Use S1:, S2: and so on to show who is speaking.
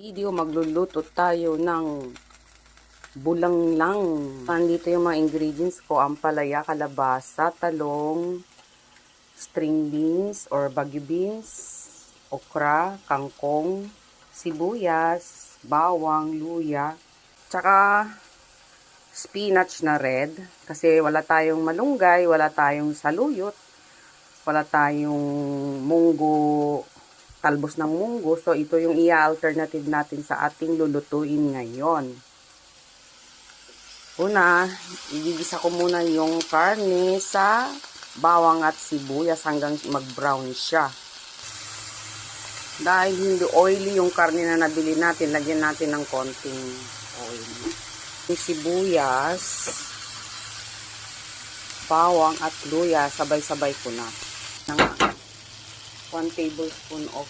S1: Video, magluluto tayo ng bulanglang. Nandito yung mga ingredients ko: ampalaya, kalabasa, talong, string beans or bagyo beans, okra, kangkong, sibuyas, bawang, luya, tsaka spinach na red. Kasi wala tayong malunggay, wala tayong saluyot, wala tayong munggo, talbos ng munggo. So, ito yung i-alternative natin sa ating lulutuin ngayon. Una, igigisa ko muna yung karne sa bawang at sibuyas hanggang mag-brown siya. Dahil hindi oily yung karne na nabili natin, lagyan natin ng konting oil. Yung sibuyas, bawang at luya, sabay-sabay ko na. 1 tablespoon of